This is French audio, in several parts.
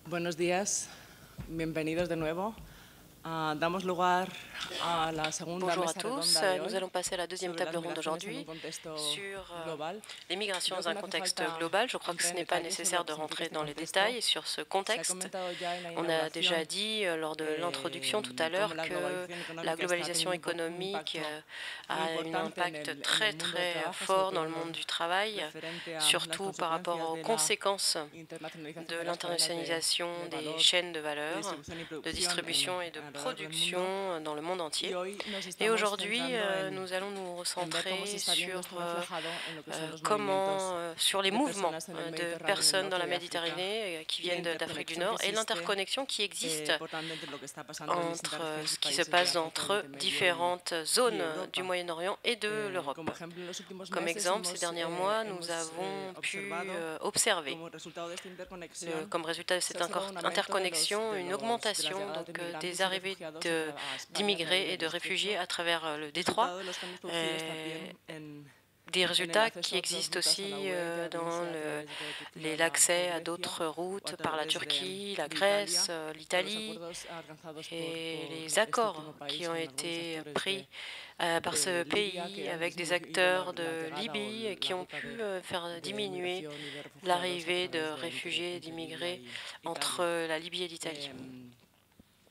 Buenos días, bienvenidos de nuevo. Damos lugar a la segunda Bonjour à mesa tous. redonda de Nous hoy allons passer à la deuxième sobre las table ronde migraciones en un aujourd'hui contexto sur global. les migrations Creo dans que un no hace contexte falta global. Je crois que entrar ce en n'est pas detalle sobre nécessaire lo de que significa rentrer este dans les contexto. détails sur ce Se ha contexte. comentado ya en la On a déjà inauguración dit lors de l'introduction tout à cómo l'heure la que globalización la económica está globalisation teniendo un économique impacto muy a un importante impact en el très mundo del très trabajo, sobre fort dans todo le en lo monde du travail, referente a las surtout par rapport consecuencias aux de la conséquences internacionalización de de las cadenas l'internationalisation de des valor, chaînes de de valeur, distribución y de producción distribution et de a lo largo del mundo. production dans le monde Y entier. hoy nos Et estamos aujourd'hui, centrando nous allons nous en ver cómo se recentrer está viendo sur esto reflejado en lo que son los comment, movimientos sur les de mouvements personas en el de Mediterráneo, en el personnes dans norte la de África, Méditerranée qui y la viennent d'Afrique du interconexión que Nord et existe, l'interconnexion qui existe por tanto, entre lo que está pasando en distintas entre regiones y ce qui se países de passe África, entre Oriente Medio différentes y zones du Europa. Moyen-Orient et de Como l'Europe. ejemplo, en los últimos Comme meses exemple, ces derniers mois, nous hemos avons pu observado observer como resultado de esta interconexión comme résultat de se cette ha observado un aumento interconnexion, une de las augmentation llegadas de donc, des migrantes y arrivées refugiados a España a través d'immigrés et del de réfugiés estrecho, à travers le détroit. resultado de los cambios producidos también Des en el résultats qui acceso a otras existent rutas a la aussi UE, ya bien dans sea a través de Turquía l'accès o à Grecia d'autres o a routes par la través Turquie, la de Italia, Grèce, o los l'Italie acuerdos alcanzados et por les este accords último qui país ont con algunos été actores pris par ce de Libia pays que han avec des disminuido acteurs la de llegada o Libye qui la ont ruta pu faire de diminuer migración y de refugiados a l'arrivée de través réfugiés et entre Libia d'immigrés y Italia. entre la Libye et l'Italie.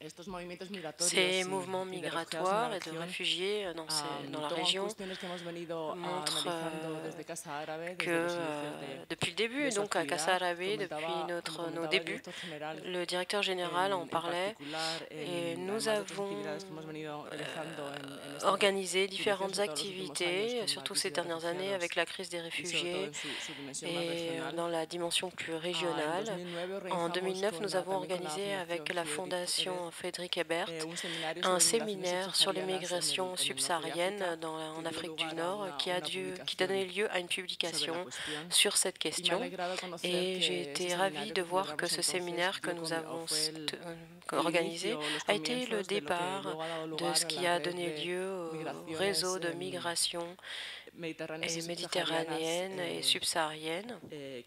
Estos movimientos Ces migratorios mouvements y de refugiados en la migratoires et de región réfugiés dans la toman région cuestiones que hemos venido montrent analizando desde Casa Árabe, que desde los inicios depuis le début, de su donc à Casa actividad. Arabe, depuis Como nos comentaba el débuts, director general, le directeur général en en parlait particular, et nous además de otras avons actividades que hemos venido realizando en esta organisé dirección, différentes sobre todo en los últimos años, activités, con la surtout crisis ces de dernières années avec refugiados la crise des y sobre todo réfugiés en su dimensión más et regional. dans la dimension plus En régionale. 2009 En organizamos 2009, nous avons también con la organisé avec Fundación la Friedrich Fondation Ebert Friedrich Ebert un seminario un sobre migraciones séminaire sur les subsaharianas migrations en el norte de África subsahariennes que en dio Afrique du lugar a Nord una qui publicación donnait lieu à une sobre la publication cuestión. sur cette Y me ha question. alegrado conocer Et j'ai que ese été ravie seminario de que voir que celebramos ce entonces séminaire que nous avons fue el organisé inicio, los a été le comienzos de lo que départ luego ha dado de lugar ce a qui la a red donné de lieu au migraciones réseau de migration mediterráneas y et subsaharianas méditerranéenne et subsaharienne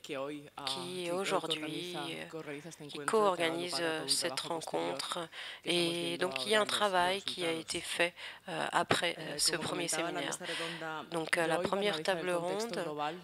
que hoy, qui organiza, aujourd'hui este qui encuentro y que ha dado co-organise lugar a todo un cette trabajo posterior rencontre. que estamos Et viendo donc, il y a ahora un en los travail qui a été resultados. fait après ce Como premier comentaba, la séminaire. mesa redonda Donc, de la hoy va a première analizar el table contexto ronde, global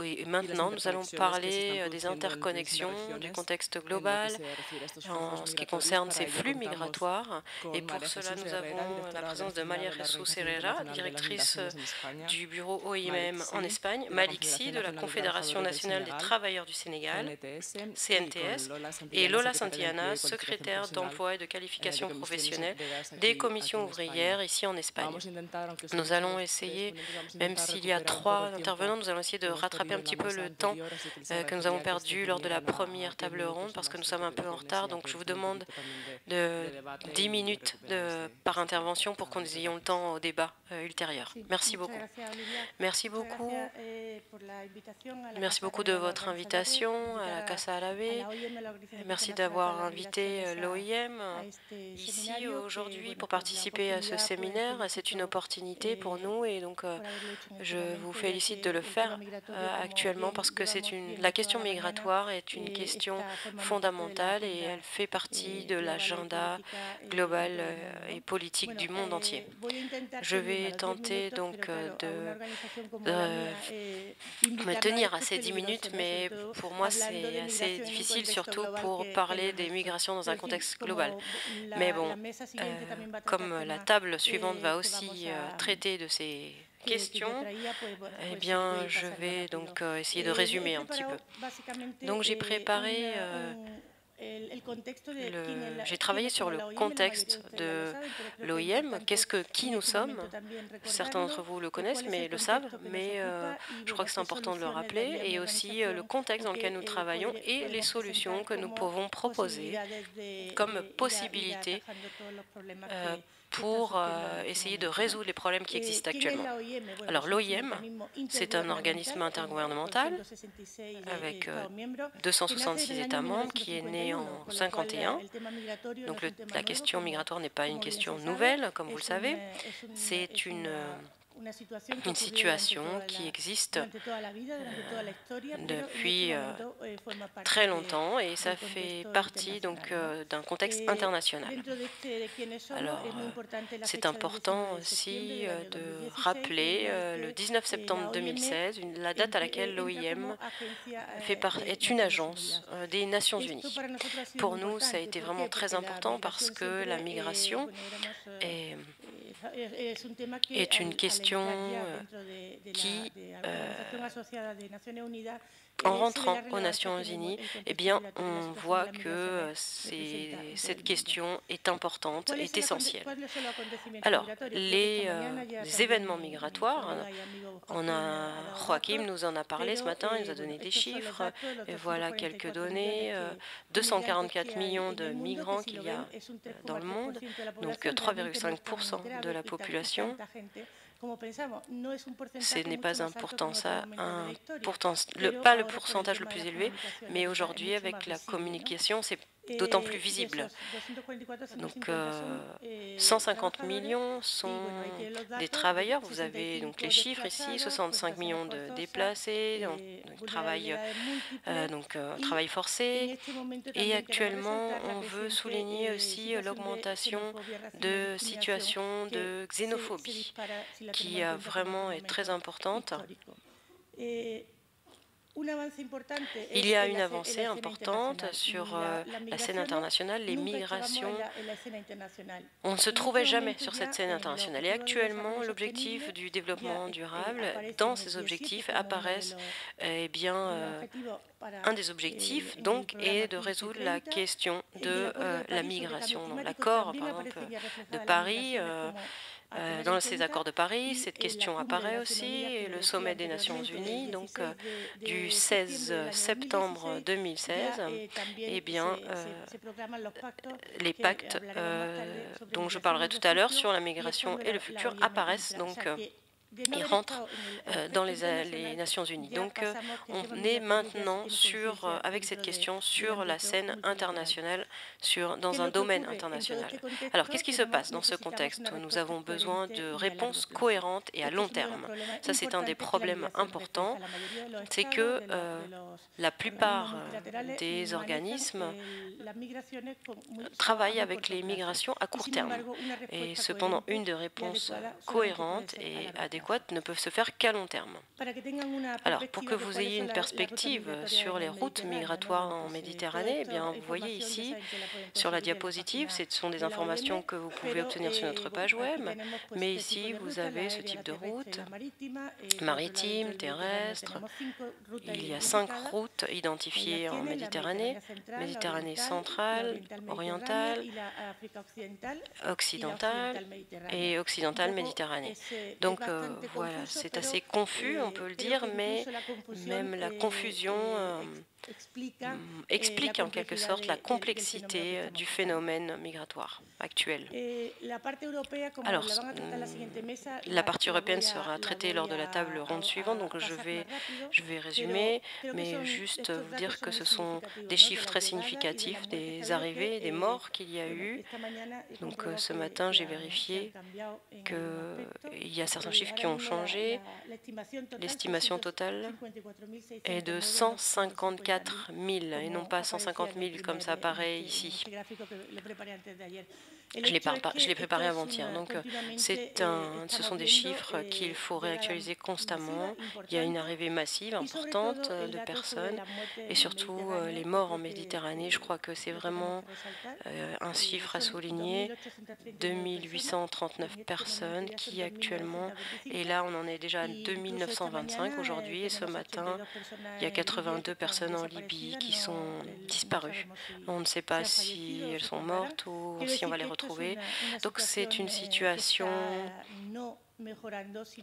et y las maintenant, nous allons interconexiones que se están parler des produciendo entre distintas interconnexions, du regiones contexte en lo que global, se refiere a estos flujos en ce qui migratorios. concerne Para ces ello flux contamos migratoires. Et con pour María cela, Jesús nous Herrera, avons la directora de présence de Maria oficina de la Jesús Organización Herrera, Internacional de las directrice Migraciones en España, du bureau Malik OIM en Sy, Espagne, de la Malik Sy Confederación de la Nacional de Confédération Trabajadores del nationale des Senegal, travailleurs du Sénégal, CNTS, y con CNTS, Lola et Santillana, Lola secretaria de Empleo Santillana, y Cualificación secrétaire Profesional d'emploi et de en el de qualification Comisiones professionnelle Obreras des aquí commissions en España. ouvrières ici en Espagne. Vamos a intentar, aunque Nous solo allons somos tres essayer, ponentes, vamos a même intentar s'il y a recuperar un poco 3 el tiempo intervenants, nous allons essayer de que hemos rattraper perdido un en la petit peu mesa le temps anterior, así que les que nous avons agradecería que estos perdu lors de la vinieran première a 10 table ronde minutos o parce que nous más de sommes un peu en intervenciones retard. y Donc je vous aprovechar un demande poquito también de de debate 10 y minutes recuperar par este tiempo. intervention pour que nous Muchas ayons le gracias. temps au débat ultérieur. Sí, Merci muchas beaucoup. gracias, Olivia. Merci Muchas beaucoup. gracias por la invitación a la Merci Casa beaucoup Árabe de de los votre Organizadores, invitation à la invitar Casa a Árabe. la OIM, la Organización Merci Internacional para d'avoir las invité Migraciones, l'OIM a este ici seminario aujourd'hui que, pour bueno, pues la participer à ce oportunidad, pues séminaire. C'est une felicito opportunité pour nous et donc por haberlo hecho en este je vous momento, ya félicite de que le el tema faire migratorio, como actuellement bien parce que llevamos la viendo toda question la mañana, migratoire est une question está formando parte de la fondamentale et agenda elle fait partie de global y l'agenda política global de todo el mundo, et ¿no? politique Bueno, du monde entier. voy a intentar Je ceñirme a vais los 10 tenter minutos, pero donc claro, a una de organización como la euh, mía, me invitarla a tenir à esto es ces 10 minutes, peligroso, ¿no? Sobre mais todo pour moi hablando c'est de assez migración en un difficile, contexto surtout global pour que no parler es des nuestro. migrations dans un Quiero decir, contexte global. como Mais la bon, mesa siguiente también va a tratar comme la temas table suivante va que vamos aussi a traiter de ces que yo questions, traía, pues bueno, eh pues bien, voy a je pasarlo vais rápido. donc essayer de He résumer un petit peu. preparado básicamente Donc j'ai préparé el contexto de quién es j'ai travaillé sur le contexte de l'OIM, qui nous sommes. Certains d'entre vous le connaissent, mais le savent, mais je crois que c'est important de le rappeler, et aussi le contexte dans lequel nous travaillons et les solutions que nous pouvons proposer comme possibilité pour essayer de résoudre les problèmes qui existent actuellement. Alors l'OIM, c'est un organisme intergouvernemental avec 266 États membres qui est né en 1951. Donc la question migratoire n'est pas une question nouvelle, comme vous le savez. C'est une situation qui existe depuis très longtemps et ça fait partie donc d'un contexte international. Alors, c'est important aussi de rappeler le 19 septembre 2016, la date à laquelle l'OIM est une agence des Nations Unies. Pour nous, ça a été vraiment très important parce que la migration est une question qui, en rentrant aux Nations Unies, eh bien, on voit que cette question est importante, est essentielle. Alors, les événements migratoires, Joachim nous en a parlé ce matin, il nous a donné des chiffres, et voilà quelques données, 244 millions de migrants qu'il y a dans le monde, donc 3,5% de la population. Ce n'est pas important, ça, pas le pourcentage le plus élevé, mais aujourd'hui, avec la communication, c'est d'autant plus visible. Donc, 150 millions sont des travailleurs. Vous avez donc les chiffres ici, 65 millions de déplacés, travail forcé. Et actuellement, on veut souligner aussi l'augmentation de situations de xénophobie, qui vraiment est très importante. Il y a une avancée importante sur la scène internationale, les migrations. On ne se trouvait jamais sur cette scène internationale. Et actuellement, l'objectif du développement durable, dans ces objectifs apparaissent, un des objectifs, donc, est de résoudre la question de la migration. Dans l'accord, par exemple, de Paris, dans ces accords de Paris, cette question apparaît aussi, et le sommet des Nations Unies, donc du 16 septembre 2016, eh bien, les pactes dont je parlerai tout à l'heure sur la migration et le futur apparaissent donc et rentrent dans les Nations Unies. Donc on est maintenant avec cette question sur la scène internationale, dans un domaine international. Alors qu'est-ce qui se passe dans ce contexte? Nous avons besoin de réponses cohérentes et à long terme. Ça, c'est un des problèmes importants, c'est que la plupart des organismes travaillent avec les migrations à court terme. Et cependant, une des réponses cohérentes et adéquates ne peuvent se faire qu'à long terme. Alors, pour que vous ayez une perspective sur les routes migratoires en Méditerranée, eh bien, vous voyez ici, sur la diapositive, ce sont des informations que vous pouvez obtenir sur notre page web, mais ici, vous avez ce type de route, maritime, terrestre. Il y a 5 routes identifiées en Méditerranée, Méditerranée centrale, orientale, occidentale et occidentale Méditerranée. Donc, voilà, c'est assez confus, on peut le dire, mais même la confusion explique en quelque sorte la complexité du phénomène migratoire actuel. Alors, la partie européenne sera traitée lors de la table ronde suivante, donc je vais résumer, mais juste vous dire que ce sont des chiffres très significatifs des arrivées, des morts qu'il y a eu. Donc ce matin, j'ai vérifié qu'il y a certains chiffres qui ont changé. L'estimation totale est de 154 000 et non pas 150 000 comme ça apparaît ici. Je l'ai préparé avant-hier. Donc, ce sont des chiffres qu'il faut réactualiser constamment. Il y a une arrivée massive, importante de personnes et surtout les morts en Méditerranée. Je crois que c'est vraiment un chiffre à souligner. 2839 personnes qui actuellement, et là on en est déjà à 2925 aujourd'hui, et ce matin, il y a 82 personnes en Libye qui sont disparues. On ne sait pas si elles sont mortes ou si on va les retrouver. Donc c'est une situation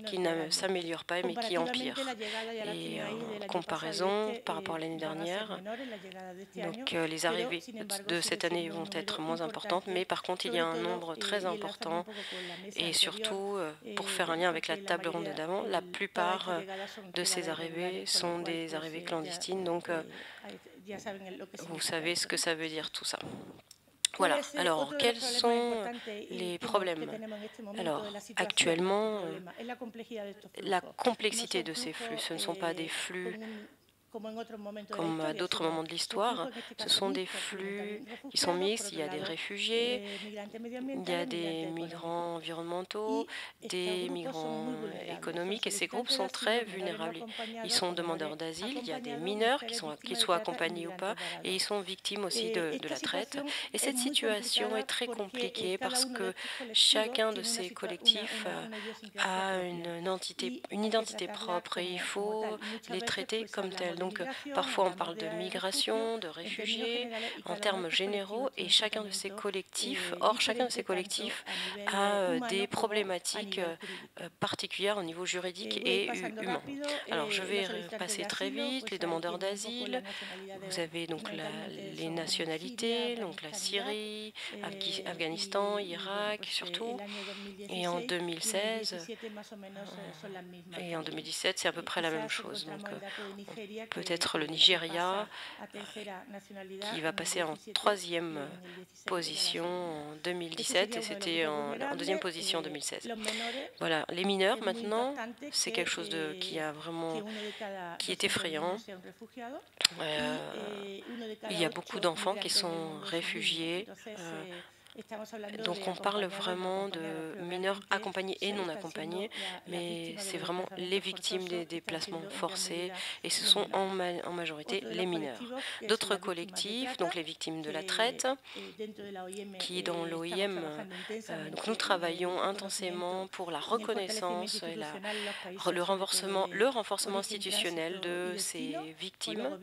qui ne s'améliore pas mais qui empire. Et en comparaison par rapport à l'année dernière, donc les arrivées de cette année vont être moins importantes, mais par contre il y a un nombre très important et surtout pour faire un lien avec la table ronde d'avant, la plupart de ces arrivées sont des arrivées clandestines, donc vous savez ce que ça veut dire tout ça. Voilà, alors quels sont les problèmes? Alors actuellement, la complexité de ces flux, ce ne sont pas des flux comme à d'autres moments de l'histoire, ce sont des flux qui sont mixtes, il y a des réfugiés, il y a des migrants environnementaux, des migrants économiques, et ces groupes sont très vulnérables. Ils sont demandeurs d'asile, il y a des mineurs qu'ils soient accompagnés ou pas, et ils sont victimes aussi de la traite. Et cette situation est très compliquée parce que chacun de ces collectifs a une identité propre et il faut les traiter comme tels. Donc parfois on parle de migration, de réfugiés en termes généraux, et chacun de ces collectifs, chacun de ces collectifs a des problématiques particulières au niveau juridique et humain. Alors je vais passer très vite, les demandeurs d'asile, vous avez donc les nationalités, donc la Syrie, Afghanistan, Irak surtout, et en 2016 et en 2017 c'est à peu près la même chose. Donc peut-être le Nigeria qui va passer en 3e position en 2017 et c'était en deuxième position en 2016. Voilà, les mineurs maintenant, c'est quelque chose qui est effrayant. Il y a beaucoup d'enfants qui sont réfugiés. Donc on parle vraiment de mineurs accompagnés et non accompagnés, mais c'est vraiment les victimes des déplacements forcés et ce sont en majorité les mineurs. D'autres collectifs, donc les victimes de la traite, qui dans l'OIM, donc nous travaillons intensément pour la reconnaissance et le renforcement institutionnel de ces victimes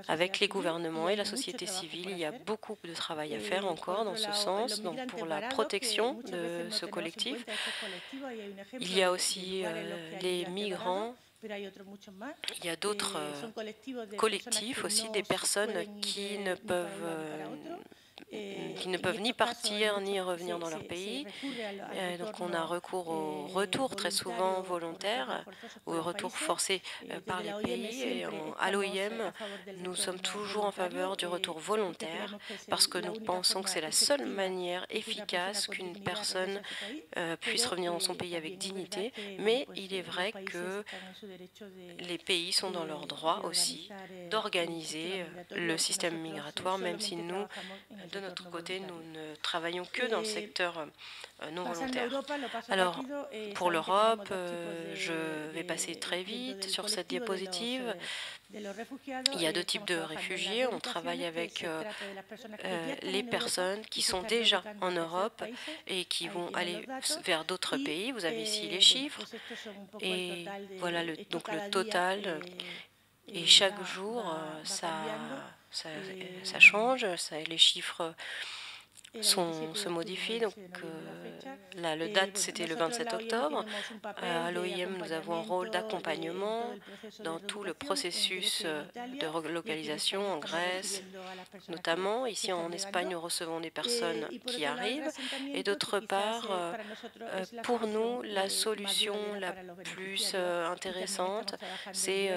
avec les gouvernements et la société civile. Il y a beaucoup de travail à faire encore dans ce sens. Donc pour la protection de ce collectif. Il y a aussi les migrants. Il y a d'autres collectifs aussi, des personnes qui ne peuvent ni partir ni revenir dans leur pays. Donc on a recours au retour très souvent volontaire, au retour forcé par les pays. Et à l'OIM, nous sommes toujours en faveur du retour volontaire parce que nous pensons que c'est la seule manière efficace qu'une personne puisse revenir dans son pays avec dignité. Mais il est vrai que les pays sont dans leur droit aussi d'organiser le système migratoire, même si nous, de notre côté, nous ne travaillons que dans le secteur non volontaire. Alors, pour l'Europe, je vais passer très vite sur cette diapositive. Il y a deux types de réfugiés. On travaille avec les personnes qui sont déjà en Europe et qui vont aller vers d'autres pays. Vous avez ici les chiffres. Et voilà donc le total. Et chaque jour, ça change. Les chiffres se modifient. Donc là, le date, c'était le 27 octobre. À l'OIM, nous avons un rôle d'accompagnement dans tout le processus de relocalisation en Grèce, notamment. Ici en Espagne, nous recevons des personnes qui arrivent. Et d'autre part, pour nous, la solution la plus intéressante, c'est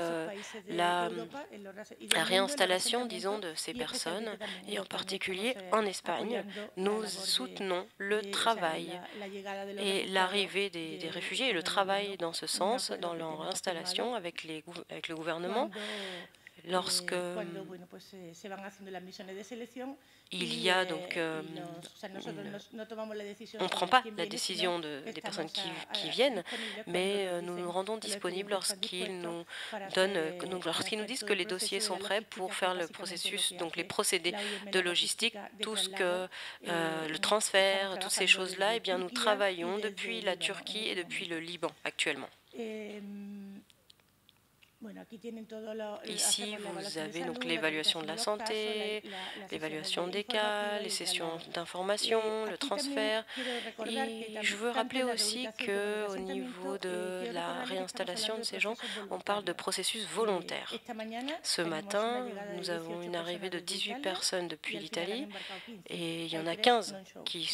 la réinstallation, disons, de ces personnes. Et en particulier en Espagne, nous soutenons le travail et l'arrivée des réfugiés et le travail dans ce sens, dans leur installation avec le gouvernement. Lorsque il y a donc, on ne prend pas la décision des personnes qui viennent, mais nous nous rendons disponibles lorsqu'ils nous disent que les dossiers sont prêts pour faire le processus, donc les procédés de logistique, tout ce que le transfert, toutes ces choses-là. Eh bien, nous travaillons depuis la Turquie et depuis le Liban actuellement. Ici, vous avez donc l'évaluation de la santé, l'évaluation des cas, les sessions d'information, le transfert. Et je veux rappeler aussi qu'au niveau de la réinstallation de ces gens, on parle de processus volontaire. Ce matin, nous avons une arrivée de 18 personnes depuis l'Italie et il y en a 15 qui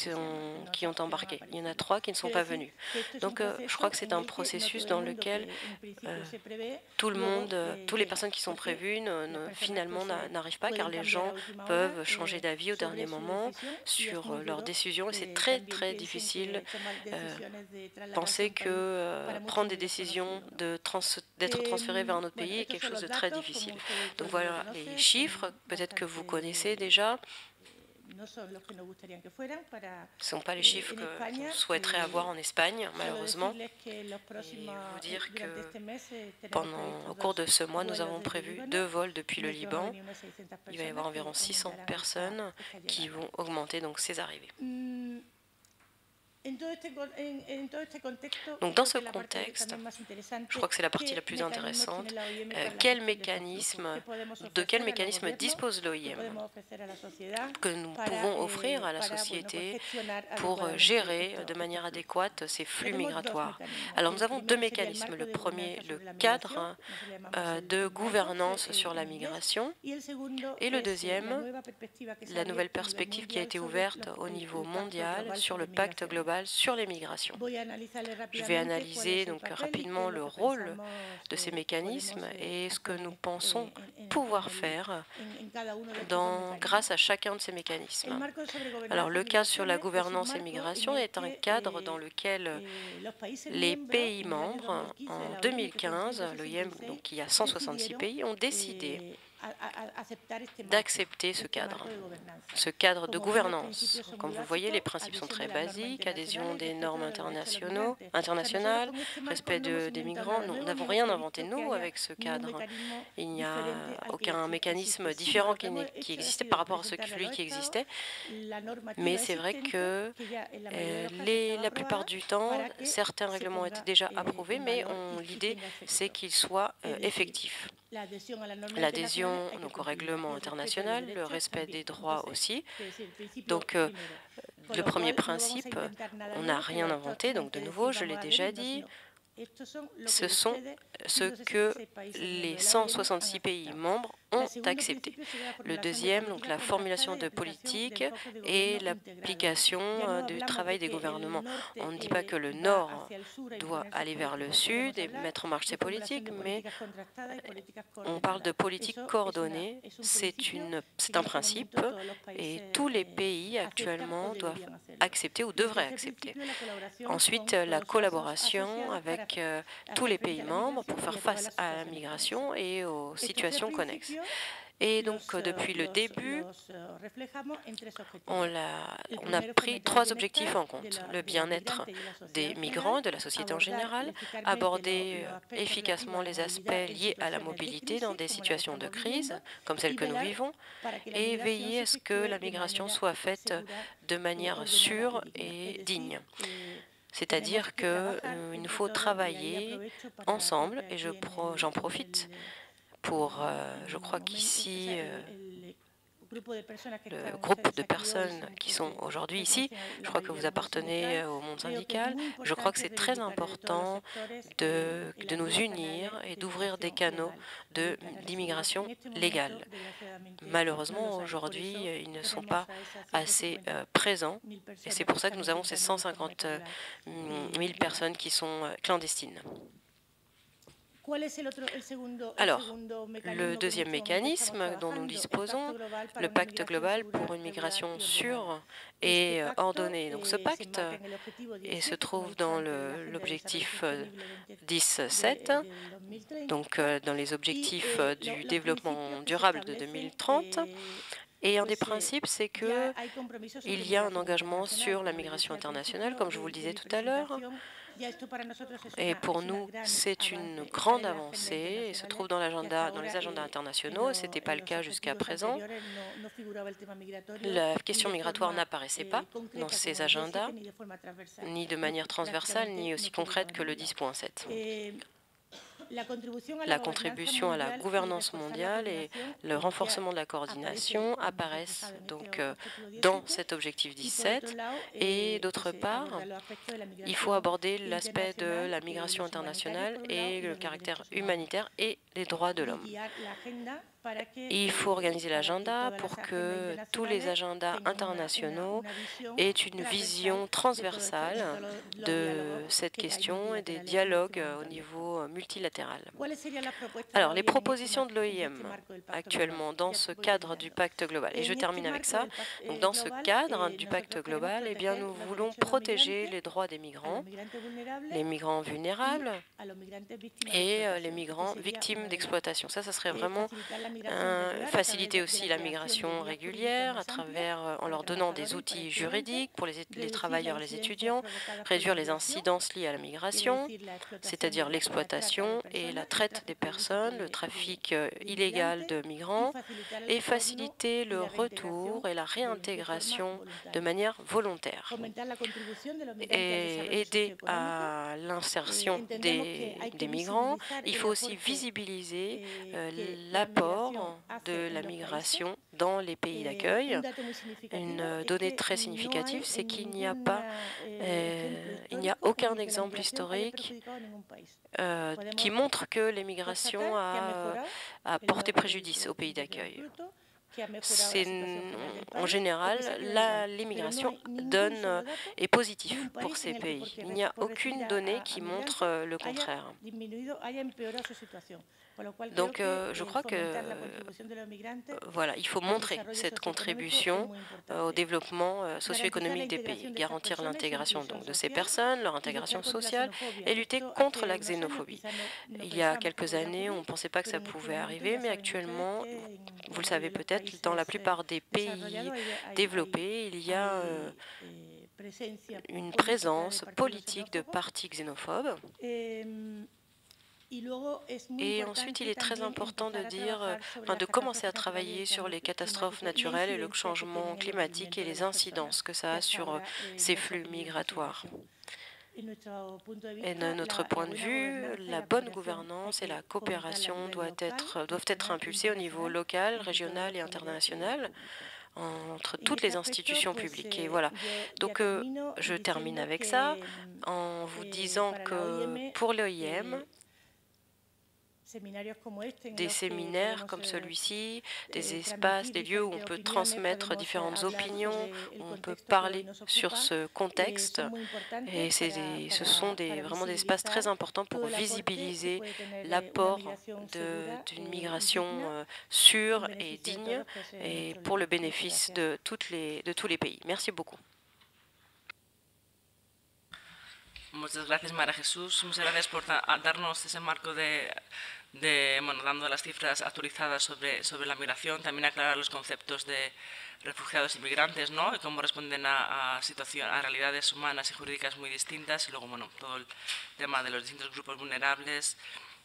ont embarqué. Il y en a 3 qui ne sont pas venus. Donc, je crois que c'est un processus dans lequel tout le le monde, toutes les personnes qui sont prévues finalement n'arrivent pas, car les gens peuvent changer d'avis au dernier moment sur leurs décisions et c'est très très difficile. Penser que prendre des décisions d'être transféré vers un autre pays est quelque chose de très difficile. Donc voilà les chiffres, peut-être que vous connaissez déjà. Ce ne sont pas les chiffres qu'on souhaiterait avoir en Espagne, malheureusement. Et vous dire que au cours de ce mois, nous avons prévu 2 vols depuis le Liban. Il va y avoir environ 600 personnes qui vont augmenter donc ces arrivées. Donc dans ce contexte, je crois que c'est la partie la plus intéressante. De quel mécanisme dispose l'OIM que nous pouvons offrir à la société pour gérer de manière adéquate ces flux migratoires? Alors nous avons 2 mécanismes. Le premier, le cadre de gouvernance sur la migration, et le deuxième, la nouvelle perspective qui a été ouverte au niveau mondial sur le pacte global sur les migrations. Je vais analyser donc rapidement le rôle de ces mécanismes et ce que nous pensons pouvoir faire grâce à chacun de ces mécanismes. Alors, le cadre sur la gouvernance et migration est un cadre dans lequel les pays membres, en 2015, l'OIM, donc il y a 166 pays, ont décidé d'accepter ce cadre de gouvernance. Comme vous voyez, les principes sont très basiques, adhésion des normes internationales, respect des migrants. Nous n'avons rien inventé, nous, avec ce cadre. Il n'y a aucun mécanisme différent qui existait par rapport à celui qui existait. Mais c'est vrai que la plupart du temps, certains règlements ont été déjà approuvés, mais l'idée, c'est qu'ils soient effectifs. L'adhésion donc au règlement international, le respect des droits aussi. Donc le premier principe, on n'a rien inventé, donc de nouveau, je l'ai déjà dit, ce sont ce que les 166 pays membres ont accepté. Le deuxième, donc la formulation de politique et l'application du travail des gouvernements. On ne dit pas que le Nord doit aller vers le Sud et mettre en marche ses politiques, mais on parle de politique coordonnée. C'est un principe et tous les pays actuellement doivent accepter ou devraient accepter. Ensuite, la collaboration avec tous les pays membres pour faire face à la migration et aux situations connexes. Et donc, depuis le début, on a pris 3 objectifs en compte. Le bien-être des migrants, de la société en général, aborder efficacement les aspects liés à la mobilité dans des situations de crise, comme celles que nous vivons, et veiller à ce que la migration soit faite de manière sûre et digne. C'est-à-dire qu'il nous faut travailler ensemble, et j'en profite pour, je crois qu'ici, le groupe de personnes qui sont aujourd'hui ici, je crois que vous appartenez au monde syndical, je crois que c'est très important de nous unir et d'ouvrir des canaux d'immigration légale. Malheureusement, aujourd'hui, ils ne sont pas assez présents et c'est pour ça que nous avons ces 150 000 personnes qui sont clandestines. Alors, le deuxième mécanisme dont nous disposons, le pacte global pour une migration sûre et ordonnée. Donc ce pacte se trouve dans l'objectif 10.7, donc dans les objectifs du développement durable de 2030. Et un des principes, c'est qu'il y a un engagement sur la migration internationale, comme je vous le disais tout à l'heure. Et pour nous, c'est une grande avancée et se trouve dans les agendas internationaux. Ce n'était pas le cas jusqu'à présent. La question migratoire n'apparaissait pas dans ces agendas, ni de manière transversale, ni aussi concrète que le 10.7. La contribution à la gouvernance mondiale et le renforcement de la coordination apparaissent donc dans cet objectif 17. Et d'autre part, il faut aborder l'aspect de la migration internationale et le caractère humanitaire et les droits de l'homme. il faut organiser l'agenda pour que tous les agendas internationaux aient une vision transversale de cette question et des dialogues au niveau multilatéral. Alors, les propositions de l'OIM actuellement dans ce cadre du pacte global, et je termine avec ça, donc dans ce cadre du pacte global, eh bien, nous voulons protéger les droits des migrants, les migrants vulnérables et les migrants victimes d'exploitation. Ça serait vraiment faciliter aussi la migration régulière à travers, en leur donnant des outils juridiques pour les travailleurs, les étudiants, réduire les incidences liées à la migration, c'est-à-dire l'exploitation et la traite des personnes, le trafic illégal de migrants, et faciliter le retour et la réintégration de manière volontaire et aider à l'insertion des migrants. Il faut aussi visibiliser l'apport de la migration dans les pays d'accueil. Une donnée très significative, c'est qu'il n'y a aucun exemple historique qui montre que l'immigration a porté préjudice aux pays d'accueil. En général, l'immigration est positive pour ces pays. Il n'y a aucune donnée qui montre le contraire. Donc, je crois que voilà, il faut montrer cette contribution au développement socio-économique des pays, garantir l'intégration de ces personnes, leur intégration sociale et lutter contre la xénophobie. Il y a quelques années, on ne pensait pas que ça pouvait arriver, mais actuellement, vous le savez peut-être, dans la plupart des pays développés, il y a une présence politique de partis xénophobes. Et ensuite, il est très important de commencer à travailler sur les catastrophes naturelles et le changement climatique et les incidences que ça a sur ces flux migratoires. Et de notre point de vue, la bonne gouvernance et la coopération doivent être impulsées au niveau local, régional et international entre toutes les institutions publiques. Et voilà. Donc, je termine avec ça en vous disant que pour l'OIM, des séminaires comme celui-ci, des espaces, des lieux où on peut transmettre différentes opinions, où on peut parler sur ce contexte. Et ce sont vraiment des espaces très importants pour visibiliser l'apport d'une migration sûre et digne et pour le bénéfice de tous les pays. Merci beaucoup. Muchas gracias, María Jesús. Muchas gracias por darnos ese marco dando las cifras actualizadas sobre la migración, también aclarar los conceptos de refugiados y migrantes, ¿no? Y cómo responden a realidades humanas y jurídicas muy distintas, y luego, bueno, todo el tema de los distintos grupos vulnerables,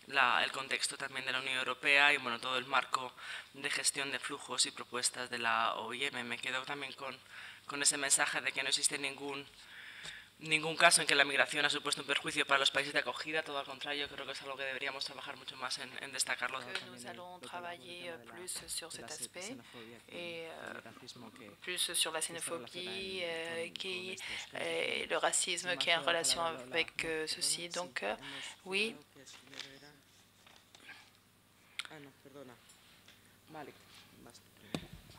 el contexto también de la Unión Europea y, bueno, todo el marco de gestión de flujos y propuestas de la OIM. Me quedo también con ese mensaje de que no existe ningún caso en que la migración ha supuesto un perjuicio para los países de acogida, todo al contrario, creo que es algo que deberíamos trabajar mucho más en destacarlo. Nous allons travailler plus sur cet aspect et plus sur la xénophobie et le racisme qui est en relation avec ceci. Donc, oui.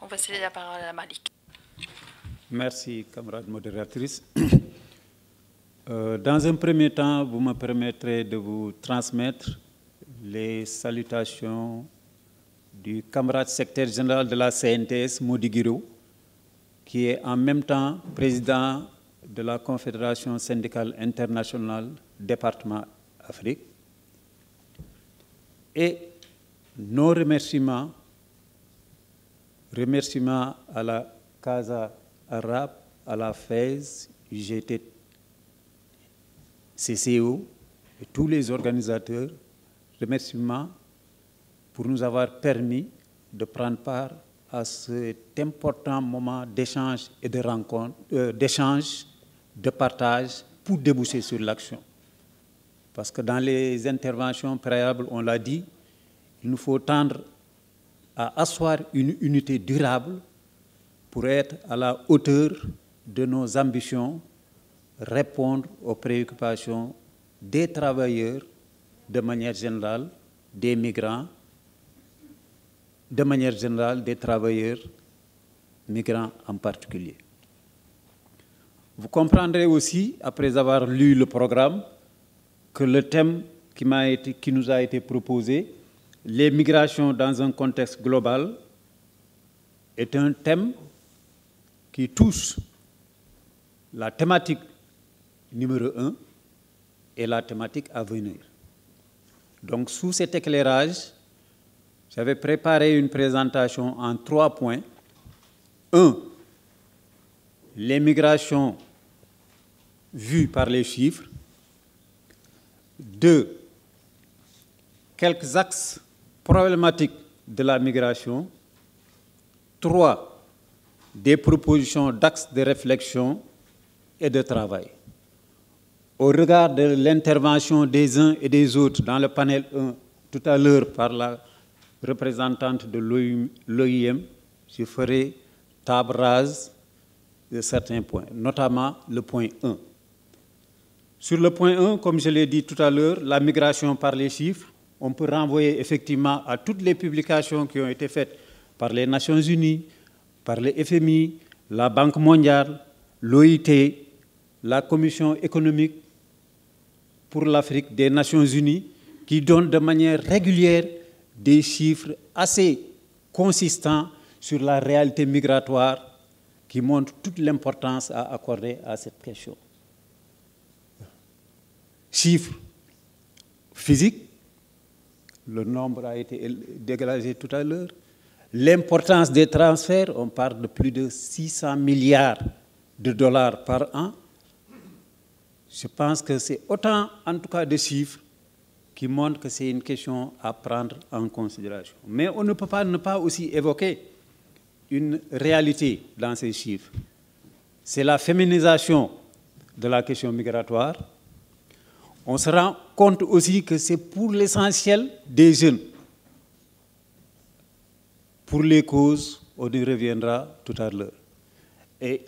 On va céder la parole à Malik. Merci, camarade modératrice. Dans un premier temps, vous me permettrez de vous transmettre les salutations du camarade secrétaire général de la CNTS, Mody Guiro, qui est en même temps président de la Confédération syndicale internationale département Afrique. Et nos remerciements à la Casa Arabe, à la FAISE, UGT, CCO et tous les organisateurs, remerciements pour nous avoir permis de prendre part à cet important moment d'échange et de rencontre, d'échange, de partage pour déboucher sur l'action. Parce que dans les interventions préalables, on l'a dit, il nous faut tendre à asseoir une unité durable pour être à la hauteur de nos ambitions, répondre aux préoccupations des travailleurs de manière générale, des migrants, de manière générale des travailleurs migrants en particulier. Vous comprendrez aussi, après avoir lu le programme, que le thème qui nous a été proposé, les migrations dans un contexte global, est un thème qui touche la thématique numéro 1 et la thématique à venir. Donc, sous cet éclairage, j'avais préparé une présentation en 3 points. 1. Les migrations vues par les chiffres. 2. Quelques axes problématiques de la migration. 3. Des propositions d'axes de réflexion et de travail. Au regard de l'intervention des uns et des autres dans le panel 1, tout à l'heure par la représentante de l'OIM, je ferai table rase de certains points, notamment le point 1. Sur le point 1, comme je l'ai dit tout à l'heure, la migration par les chiffres, on peut renvoyer effectivement à toutes les publications qui ont été faites par les Nations Unies, par le FMI, la Banque mondiale, l'OIT, la Commission économique pour l'Afrique des Nations Unies, qui donnent de manière régulière des chiffres assez consistants sur la réalité migratoire, qui montrent toute l'importance à accorder à cette question. Chiffres physiques, le nombre a été dégagé tout à l'heure. L'importance des transferts, on parle de plus de 600 milliards de dollars par an. Je pense que c'est autant, en tout cas, de chiffres qui montrent que c'est une question à prendre en considération. Mais on ne peut pas ne pas aussi évoquer une réalité dans ces chiffres. C'est la féminisation de la question migratoire. On se rend compte aussi que c'est pour l'essentiel des jeunes. Pour les causes, on y reviendra tout à l'heure. Et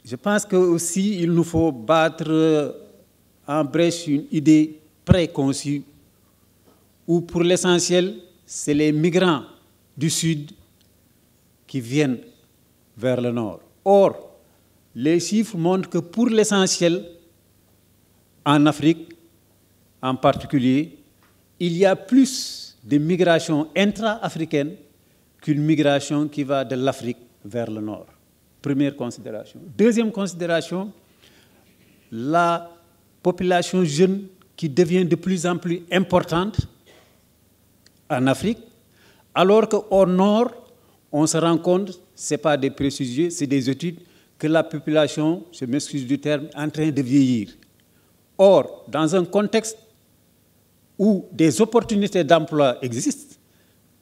je pense que aussi il nous faut battre en brèche une idée préconçue où pour l'essentiel, c'est les migrants du Sud qui viennent vers le Nord. Or, les chiffres montrent que pour l'essentiel, en Afrique en particulier, il y a plus de migration intra-africaine qu'une migration qui va de l'Afrique vers le Nord. Première considération. Deuxième considération, la population jeune qui devient de plus en plus importante en Afrique, alors qu'au Nord, on se rend compte, ce n'est pas des préjugés, c'est des études, que la population, je m'excuse du terme, est en train de vieillir. Or, dans un contexte où des opportunités d'emploi existent,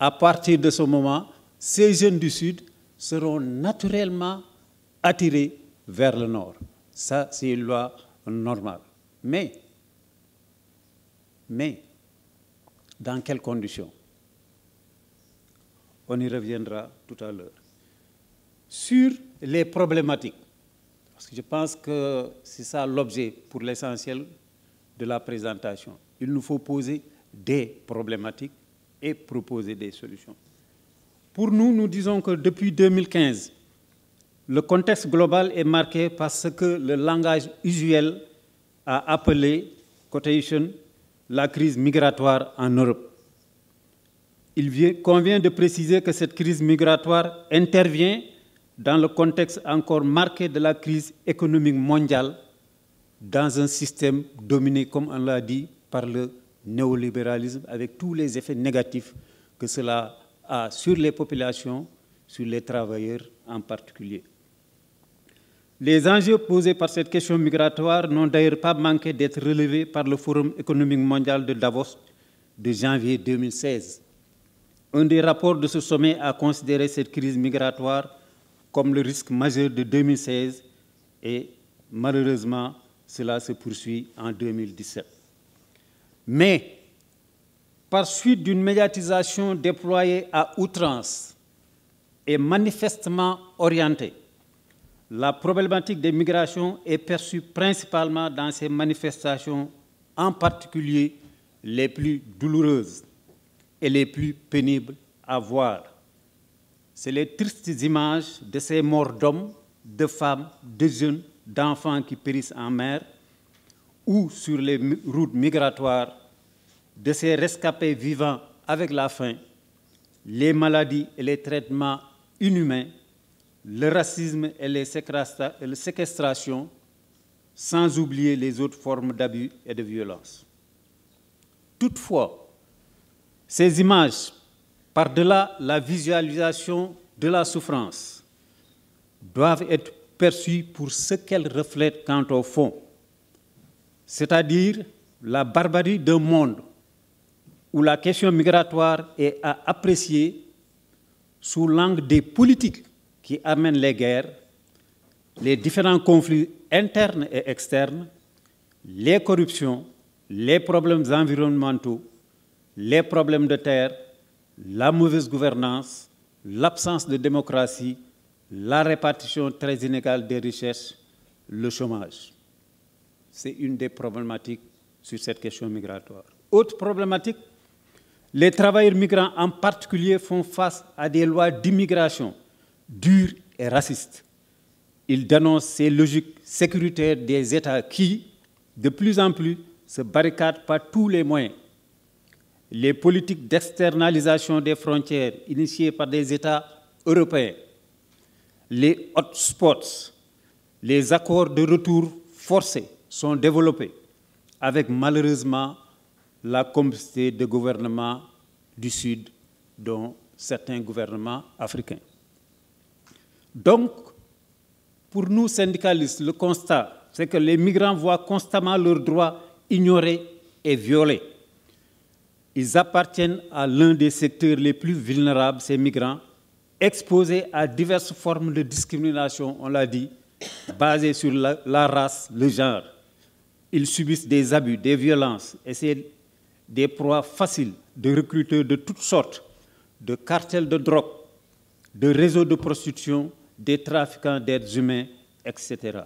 à partir de ce moment, ces jeunes du Sud seront naturellement attirés vers le Nord. Ça, c'est une loi normale. Mais, dans quelles conditions? On y reviendra tout à l'heure. Sur les problématiques, parce que je pense que c'est ça l'objet pour l'essentiel de la présentation. Il nous faut poser des problématiques et proposer des solutions. Pour nous, nous disons que depuis 2015, le contexte global est marqué par ce que le langage usuel a appelé, quotation, la crise migratoire en Europe. Il convient de préciser que cette crise migratoire intervient dans le contexte encore marqué de la crise économique mondiale dans un système dominé, comme on l'a dit, par le néolibéralisme, avec tous les effets négatifs que cela a sur les populations, sur les travailleurs en particulier. Les enjeux posés par cette question migratoire n'ont d'ailleurs pas manqué d'être relevés par le Forum économique mondial de Davos de janvier 2016. Un des rapports de ce sommet a considéré cette crise migratoire comme le risque majeur de 2016 et malheureusement, cela se poursuit en 2017. Mais, par suite d'une médiatisation déployée à outrance et manifestement orientée, la problématique des migrations est perçue principalement dans ces manifestations, en particulier les plus douloureuses et les plus pénibles à voir, c'est les tristes images de ces morts d'hommes, de femmes, de jeunes, d'enfants qui périssent en mer ou sur les routes migratoires, de ces rescapés vivant avec la faim, les maladies et les traitements inhumains, le racisme et les séquestrations, sans oublier les autres formes d'abus et de violence. Toutefois, ces images, par-delà la visualisation de la souffrance, doivent être perçues pour ce qu'elles reflètent quant au fond, c'est-à-dire la barbarie d'un monde où la question migratoire est à apprécier sous l'angle des politiques qui amènent les guerres, les différents conflits internes et externes, les corruptions, les problèmes environnementaux, les problèmes de terre, la mauvaise gouvernance, l'absence de démocratie, la répartition très inégale des richesses, le chômage. C'est une des problématiques sur cette question migratoire. Autre problématique, les travailleurs migrants en particulier font face à des lois d'immigration dures et racistes. Ils dénoncent ces logiques sécuritaires des États qui, de plus en plus, se barricadent par tous les moyens. Les politiques d'externalisation des frontières initiées par des États européens, les hotspots, les accords de retour forcés sont développés avec malheureusement la complicité de gouvernements du Sud, dont certains gouvernements africains. Donc, pour nous syndicalistes, le constat, c'est que les migrants voient constamment leurs droits ignorés et violés. Ils appartiennent à l'un des secteurs les plus vulnérables, ces migrants, exposés à diverses formes de discrimination, on l'a dit, basées sur la race, le genre. Ils subissent des abus, des violences, et c'est des proies faciles de recruteurs de toutes sortes, de cartels de drogue, de réseaux de prostitution, des trafiquants d'êtres humains, etc.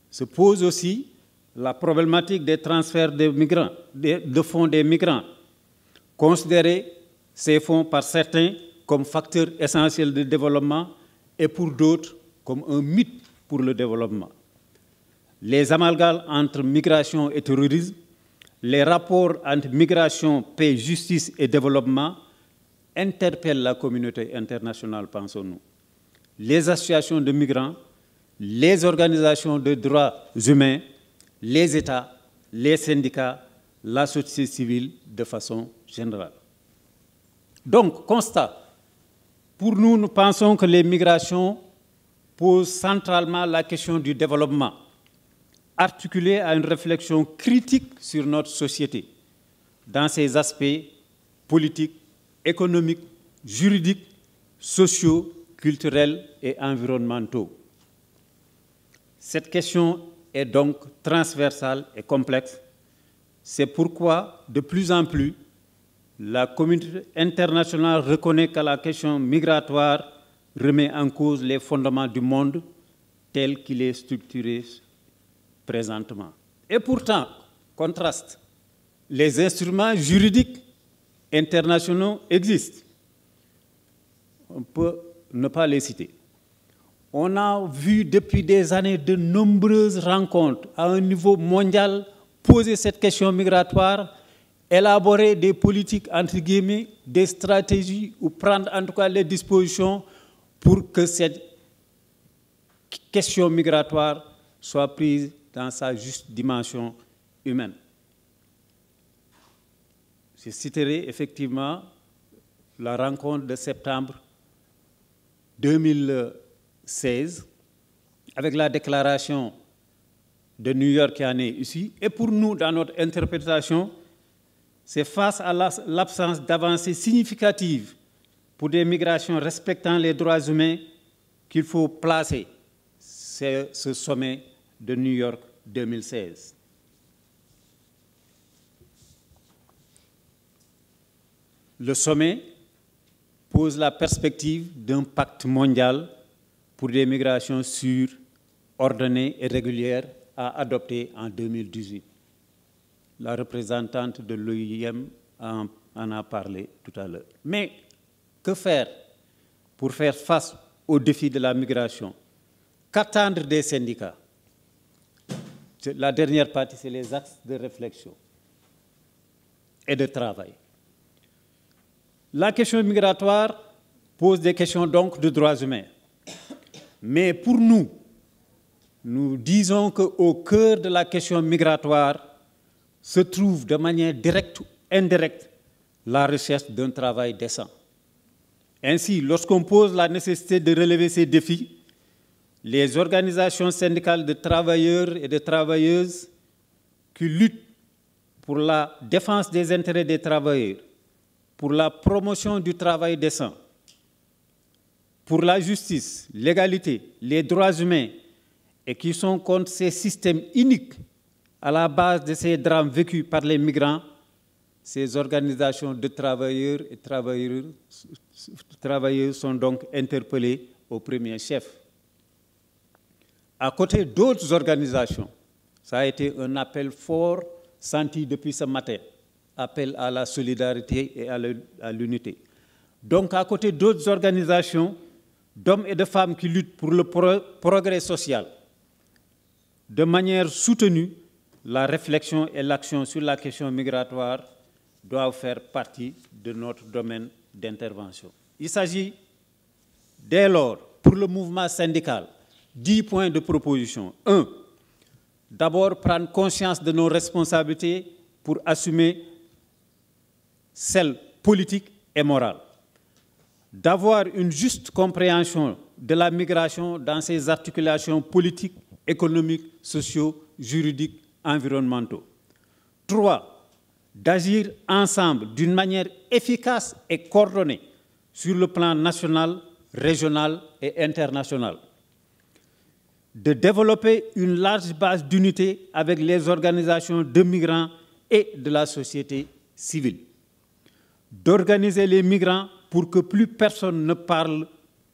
Se pose aussi la problématique des transferts de migrants, de fonds des migrants, considérer ces fonds par certains comme facteurs essentiels de développement et pour d'autres comme un mythe pour le développement. Les amalgames entre migration et terrorisme, les rapports entre migration, paix, justice et développement interpellent la communauté internationale, pensons-nous. Les associations de migrants, les organisations de droits humains, les États, les syndicats, la société civile de façon générale. Donc, constat, pour nous, nous pensons que les migrations posent centralement la question du développement, articulée à une réflexion critique sur notre société, dans ses aspects politiques, économiques, juridiques, sociaux, culturels et environnementaux. Cette question est donc transversale et complexe. C'est pourquoi, de plus en plus, la communauté internationale reconnaît que la question migratoire remet en cause les fondements du monde tel qu'il est structuré présentement. Et pourtant, contraste, les instruments juridiques internationaux existent. On peut ne pas les citer. On a vu depuis des années de nombreuses rencontres à un niveau mondial poser cette question migratoire, élaborer des politiques, entre guillemets, des stratégies ou prendre en tout cas les dispositions pour que cette question migratoire soit prise dans sa juste dimension humaine. Je citerai effectivement la rencontre de septembre 2016 avec la déclaration de New York qui en est ici. Et pour nous, dans notre interprétation, c'est face à l'absence d'avancées significatives pour des migrations respectant les droits humains qu'il faut placer ce sommet de New York 2016. Le sommet pose la perspective d'un pacte mondial pour des migrations sûres, ordonnées et régulières à adopter en 2018. La représentante de l'OIM en a parlé tout à l'heure. Mais Que faire pour faire face aux défis de la migration? Qu'attendre des syndicats? La dernière partie, c'est les axes de réflexion et de travail. La question migratoire pose des questions donc de droits humains. Mais pour nous, nous disons qu'au cœur de la question migratoire se trouve de manière directe ou indirecte la recherche d'un travail décent. Ainsi, lorsqu'on pose la nécessité de relever ces défis, les organisations syndicales de travailleurs et de travailleuses qui luttent pour la défense des intérêts des travailleurs, pour la promotion du travail décent, pour la justice, l'égalité, les droits humains, et qui sont contre ces systèmes iniques à la base de ces drames vécus par les migrants, ces organisations de travailleurs et travailleuses sont donc interpellées au premier chef. À côté d'autres organisations, ça a été un appel fort senti depuis ce matin, appel à la solidarité et à l'unité. Donc, à côté d'autres organisations, d'hommes et de femmes qui luttent pour le progrès social, de manière soutenue, la réflexion et l'action sur la question migratoire doivent faire partie de notre domaine d'intervention. Il s'agit, dès lors, pour le mouvement syndical, 10 points de proposition. 1. D'abord, prendre conscience de nos responsabilités pour assumer celles politiques et morales. D'avoir une juste compréhension de la migration dans ses articulations politiques, économiques, sociaux, juridiques, environnementaux. 3. D'agir ensemble d'une manière efficace et coordonnée sur le plan national, régional et international. De développer une large base d'unité avec les organisations de migrants et de la société civile. D'organiser les migrants pour que plus personne ne parle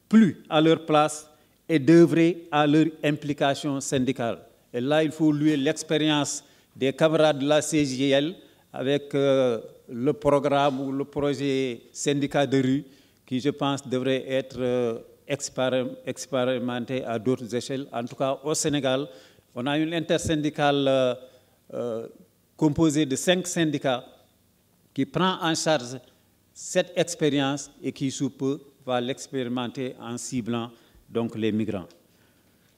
plus à leur place et d'œuvrer à leur implication syndicale. Et là, il faut louer l'expérience des camarades de la CGL avec le programme ou le projet syndicat de rue qui, je pense, devrait être expérimenté à d'autres échelles. En tout cas, au Sénégal, on a une intersyndicale composée de 5 syndicats qui prend en charge cette expérience et qui, sous peu, va l'expérimenter en ciblant donc les migrants.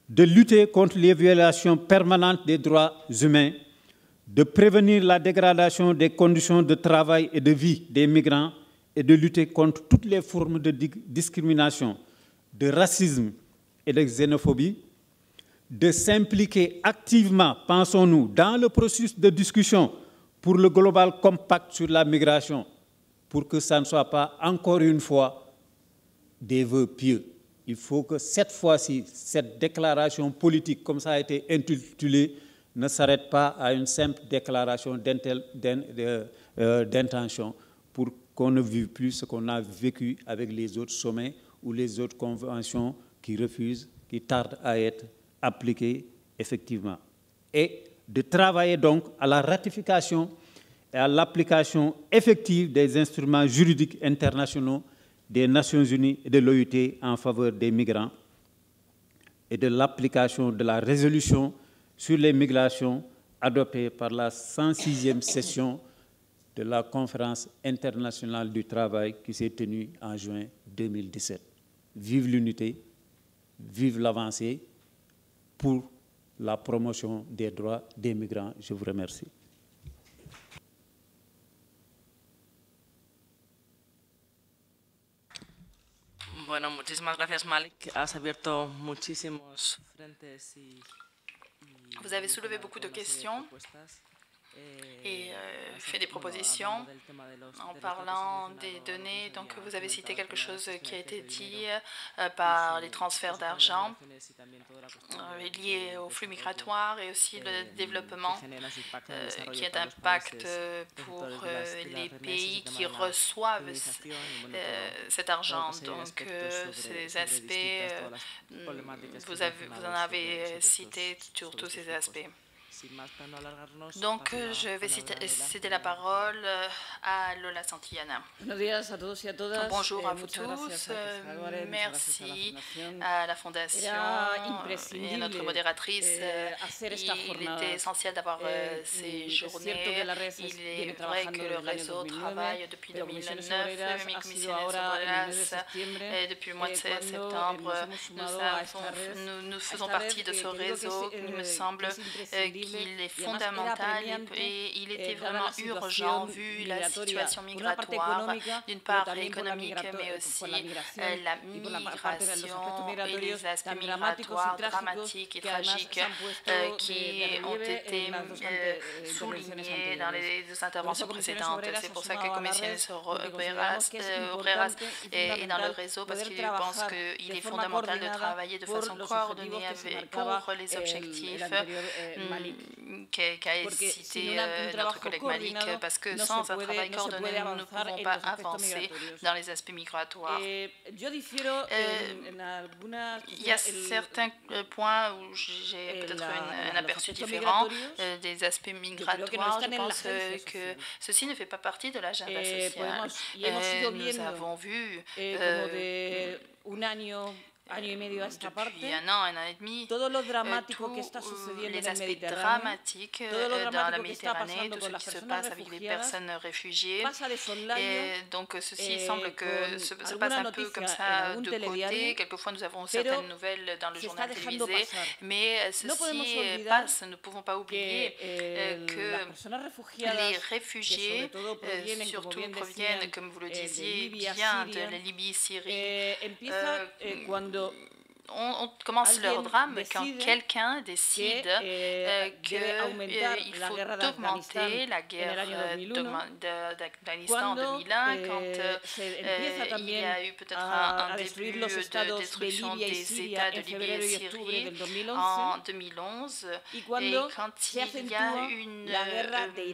De lutter contre les violations permanentes des droits humains, de prévenir la dégradation des conditions de travail et de vie des migrants et de lutter contre toutes les formes de discrimination, de racisme et de xénophobie, de s'impliquer activement, pensons-nous, dans le processus de discussion pour le Global Compact sur la migration, pour que ça ne soit pas, encore une fois, des vœux pieux. Il faut que cette fois-ci, cette déclaration politique, comme ça a été intitulé, ne s'arrête pas à une simple déclaration d'intention pour qu'on ne vive plus ce qu'on a vécu avec les autres sommets ou les autres conventions qui refusent, qui tardent à être appliquées effectivement. Et de travailler donc à la ratification et à l'application effective des instruments juridiques internationaux des Nations Unies et de l'OIT en faveur des migrants et de l'application de la résolution sur les migrations adoptée par la 106e session de la Conférence internationale du travail qui s'est tenue en juin 2017. Vive l'unité, vive l'avancée pour la promotion des droits des migrants. Je vous remercie. Bueno, muchísimas gracias, Malik. Has abierto muchísimos frentes y Vous avez soulevé beaucoup de questions et fait des propositions en parlant des données. Donc, vous avez cité quelque chose qui a été dit par les transferts d'argent liés au flux migratoire et aussi le développement qui est d'impact pour les pays qui reçoivent cet argent. Donc, ces aspects, vous en avez cité sur tous ces aspects. Donc, je vais céder la parole à Lola Santillana. Bonjour à vous tous. Merci à la Fondation et à notre modératrice. Il était essentiel d'avoir ces journées. Il est vrai que le réseau travaille depuis 2009, depuis le mois de septembre. Nous faisons partie de ce réseau. Il me semble qu'il est fondamental et il était vraiment urgent vu la situation migratoire, d'une part économique, mais aussi la migration et les aspects migratoires dramatiques et tragiques qui ont été soulignés dans les interventions précédentes. C'est pour ça que Comisiones Obreras est dans le réseau, parce qu'il pense qu'il est fondamental de travailler de façon coordonnée pour les objectifs qu'a cité notre collègue Malik, parce que sans un travail coordonné, nous ne pouvons pas avancer dans les aspects migratoires. Il y a certains points où j'ai peut-être un aperçu différent des aspects migratoires. Je pense que ceci ne fait pas partie de l'agenda social. Nous avons vu depuis un an et demi, tous les aspects dramatiques dans la Méditerranée, tout ce qui se passe avec les personnes réfugiées. Et donc, ceci semble que se passe un peu comme ça de côté. Quelquefois, nous avons certaines nouvelles dans le journal télévisé, mais ceci passe. Nous ne pouvons pas oublier que les réfugiés, surtout proviennent, comme vous le disiez, bien de la Libye, Syrie. On commence leur drame quand quelqu'un décide qu'il faut augmenter la guerre d'Afghanistan en 2001, quand il y a eu peut-être un début de destruction des États de Libye et Syrie en 2011, et quand il y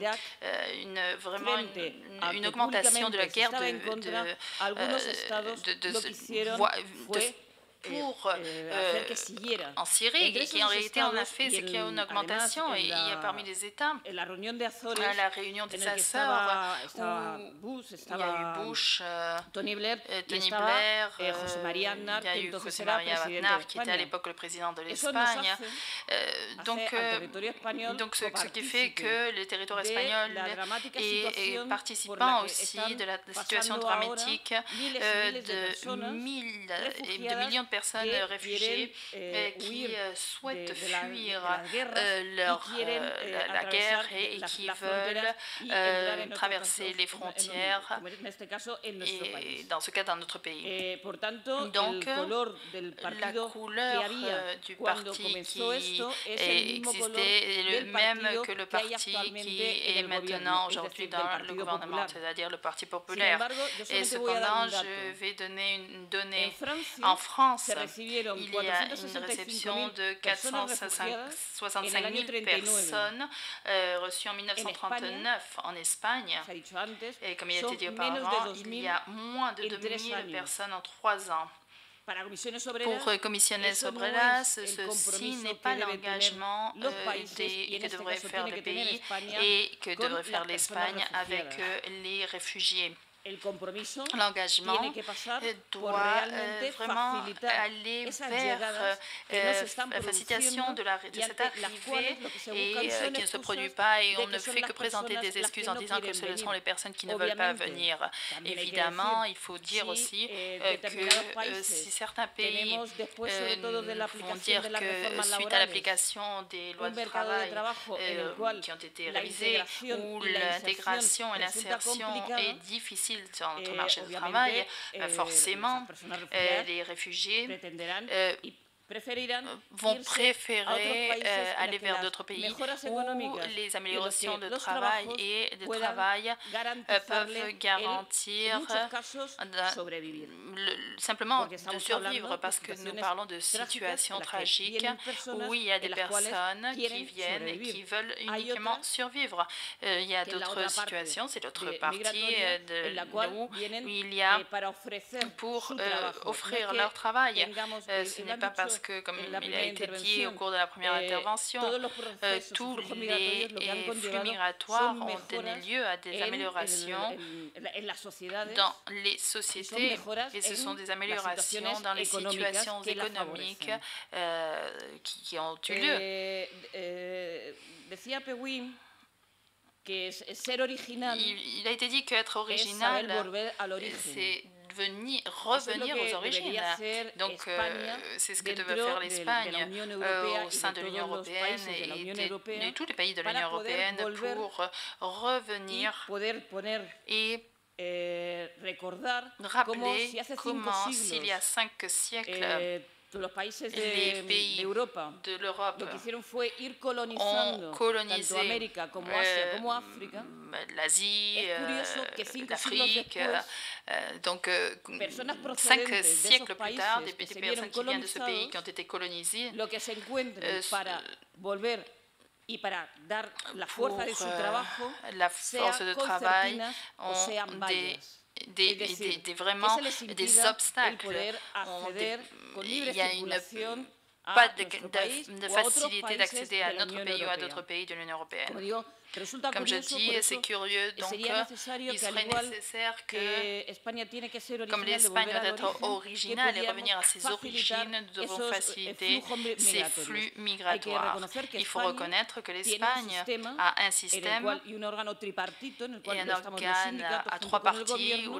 a vraiment une augmentation de la guerre en Syrie, qui en réalité en a fait, c'est qu'il y a une augmentation, et il y a parmi les États, à la réunion des Açores, où il y a eu Bush, Tony Blair, il y a eu José María Aznar, qui était à l'époque le président de l'Espagne. Donc, ce qui fait que le territoire espagnol est participant aussi de la situation dramatique de millions de personnes réfugiées qui souhaitent fuir la guerre et qui veulent traverser les frontières, et dans ce cas dans notre pays. Donc, la couleur du parti qui existait est le même que le parti qui est maintenant aujourd'hui dans le gouvernement, c'est-à-dire le Parti populaire. Et cependant, je vais donner une donnée. En France, il y a une réception de 465 000 personnes reçues en 1939 en Espagne. Et comme il a été dit auparavant, il y a moins de 2000 personnes en 3 ans. Pour Comisiones Obreras, ceci n'est pas l'engagement que devrait faire le pays et que devrait faire l'Espagne avec les réfugiés. L'engagement doit vraiment aller vers la facilitation de cette arrivée et qui ne se produit pas, et on ne fait que présenter des excuses en disant que ce sont les personnes qui ne veulent pas venir. Évidemment, il faut dire aussi que si certains pays vont dire que suite à l'application des lois de travail qui ont été révisées, où l'intégration et l'insertion est difficile sur notre marché de travail, forcément, les réfugiés vont préférer aller vers d'autres pays où les améliorations de travail et de travail peuvent garantir simplement de survivre, parce que nous parlons de situations tragiques où il y a des personnes qui viennent et qui veulent uniquement survivre. Il y a d'autres situations, c'est l'autre partie de nous, où il y a pour offrir leur travail. Ce n'est pas parce que, comme il a été dit au cours de la première intervention, tous les flux migratoires ont donné lieu à des améliorations dans les sociétés et ce sont des améliorations dans les situations économiques qui ont eu lieu. Il a été dit qu'être original, c'est revenir aux origines. Donc, c'est ce que devait faire l'Espagne au sein de l'Union européenne et de tous les pays de l'Union européenne pour revenir et rappeler comment, s'il y a 5 siècles, les pays de l'Europe ont colonisé l'Asie, l'Afrique. Donc, 5 siècles plus tard, des personnes qui viennent de ce pays qui ont été colonisées pour la force de travail ont vraiment des obstacles. Il y a pas de facilité d'accéder à notre pays ou à d'autres pays de l'Union européenne. Comme je dis, c'est curieux, donc il serait nécessaire que, comme l'Espagne doit être originale et revenir à ses origines, nous devons faciliter ces flux migratoires. Il faut reconnaître que l'Espagne a un système et un organe à 3 parties où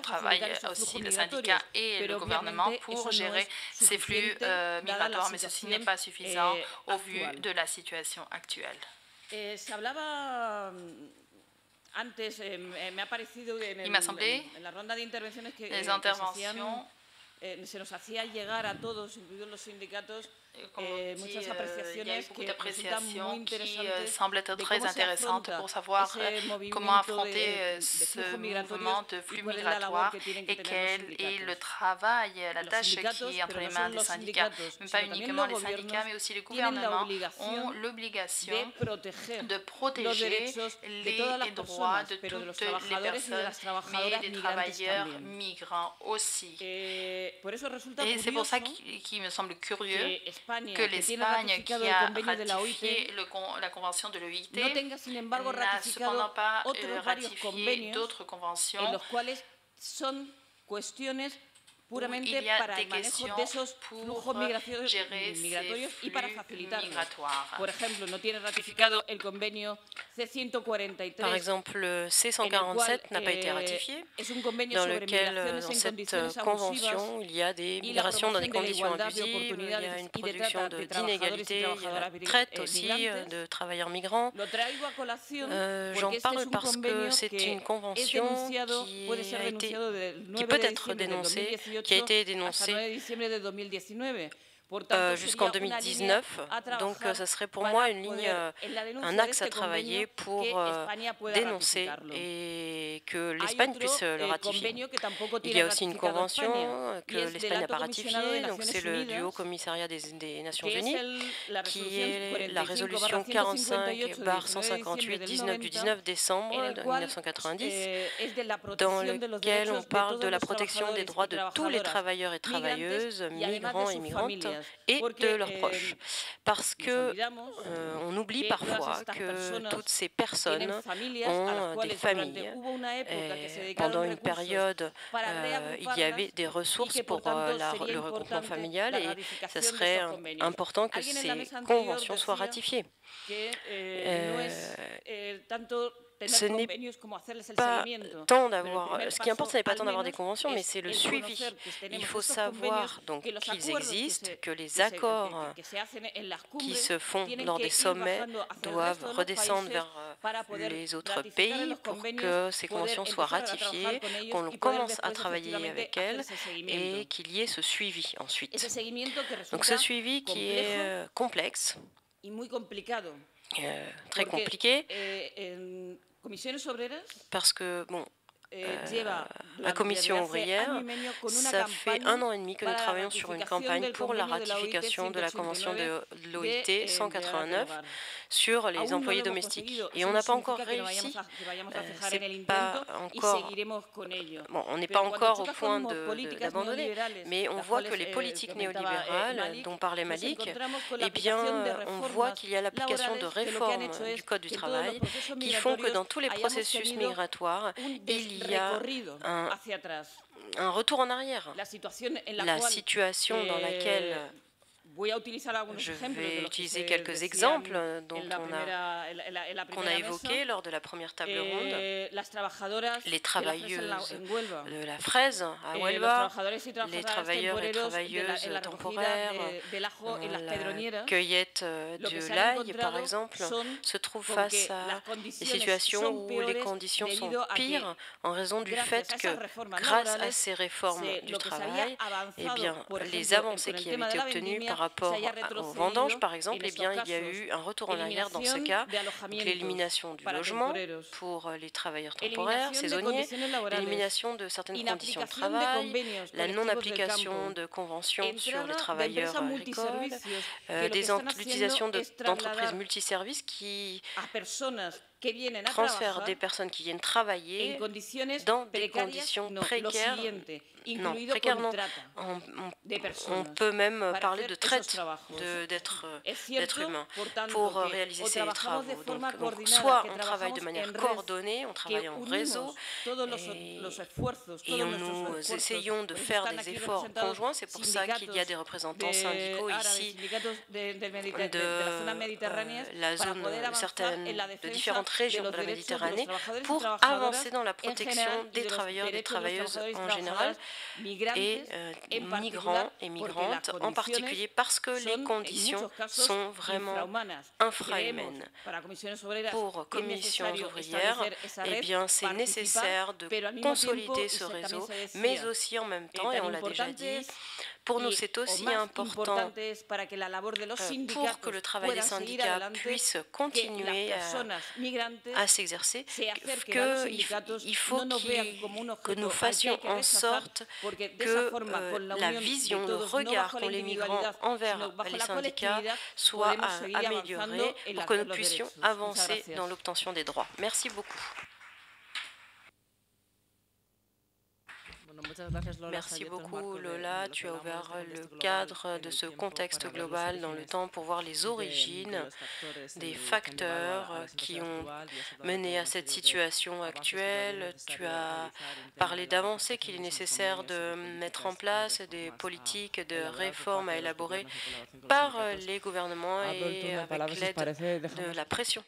travaillent aussi le syndicat et le gouvernement pour gérer ces flux migratoires, mais ceci n'est pas suffisant au vu de la situation actuelle. Il m'a semblé, les interventions, comme on dit, il y a eu beaucoup d'appréciations qui semblent être très intéressantes pour savoir comment affronter ce mouvement de flux migratoires et quel est le travail, la tâche qui est entre les mains des syndicats. Mais pas uniquement les syndicats, mais aussi les gouvernements ont l'obligation de protéger les droits de toutes les personnes, mais des travailleurs migrants aussi. Et c'est pour ça qu'il me semble curieux que l'Espagne, qui a ratifié la convention de l'OIT, n'a cependant pas ratifié d'autres conventions où il y a des questions pour gérer ces flux migratoires. Par exemple, le C147 n'a pas été ratifié, dans cette convention, il y a des migrations dans des conditions abusives, il y a une production d'inégalités, il y a la traite aussi de travailleurs migrants. J'en parle parce que c'est une convention qui peut être dénoncée, qui a été dénoncée jusqu'en 2019. Donc, ce serait pour moi une ligne, un axe à travailler pour dénoncer et que l'Espagne puisse le ratifier. Il y a aussi une convention que l'Espagne n'a pas ratifiée, donc c'est le du Haut Commissariat des Nations Unies, qui est la résolution 45/158-19 du 19 décembre 1990, dans lequel on parle de la protection des droits de tous les travailleurs et travailleuses, migrants et migrantes, et de leurs proches. Parce qu'on oublie parfois que toutes ces personnes ont des familles. Pendant une période, il y avait des ressources pour le regroupement familial et ce serait important que ces conventions soient ratifiées. Ce n'est pas tant d'avoir. Ce qui importe, ce n'est pas tant d'avoir des conventions, mais c'est le suivi. Il faut savoir donc qu'ils existent, que les accords qui se font lors des sommets doivent redescendre vers les autres pays pour que ces conventions soient ratifiées, qu'on commence à travailler avec elles et qu'il y ait ce suivi ensuite. Donc ce suivi qui est complexe, très compliqué. Parce que, bon, la Commission ouvrière, ça fait 1 an et demi que nous travaillons sur une campagne pour la ratification de la Convention de l'OIT 189 sur les employés domestiques. Et on n'a pas encore réussi, on n'est pas encore au point d'abandonner, mais on voit que les politiques néolibérales dont parlait Malik, eh bien, on voit qu'il y a l'application de réformes du Code du travail qui font que dans tous les processus migratoires, il y a un retour en arrière. La situation dans laquelle je vais utiliser quelques exemples qu'on a évoqués lors de la première table ronde. Les travailleuses de la fraise à Huelva, les travailleurs et travailleuses temporaires, la cueillette de l'ail, par exemple, se trouvent face à des situations où les conditions sont pires en raison du fait que, grâce à ces réformes du travail, eh bien, les avancées qui avaient été obtenues par rapport aux vendanges, par exemple, eh bien, il y a eu un retour en arrière dans ce cas, l'élimination du logement pour les travailleurs temporaires, saisonniers, l'élimination de certaines conditions de travail, la non-application de conventions sur les travailleurs agricoles, l'utilisation d'entreprises multiservices qui transfèrent des personnes qui viennent travailler dans des conditions précaires. Non, précaires non. On peut même parler de traite d'êtres humains pour réaliser ces travaux. Donc, soit on travaille de manière coordonnée, on travaille en réseau, et nous essayons de faire des efforts conjoints. C'est pour ça qu'il y a des représentants syndicaux ici de la zone de différentes régions de la Méditerranée pour avancer dans la protection des travailleurs et des travailleuses en général et migrants et migrantes en particulier parce que les conditions sont vraiment infrahumaines. Pour commissions ouvrières, eh bien, c'est nécessaire de consolider ce réseau, mais aussi en même temps, et on l'a déjà dit, pour nous, c'est aussi important pour que le travail des syndicats puisse continuer à s'exercer, qu'il faut que nous fassions en sorte que la vision, le regard qu'ont les migrants envers les syndicats soit amélioré pour que nous puissions avancer dans l'obtention des droits. Merci beaucoup. Merci beaucoup, Lola. Tu as ouvert le cadre de ce contexte global dans le temps pour voir les origines des facteurs qui ont mené à cette situation actuelle. Tu as parlé d'avancées qu'il est nécessaire de mettre en place, des politiques de réformes à élaborer par les gouvernements et avec l'aide de la pression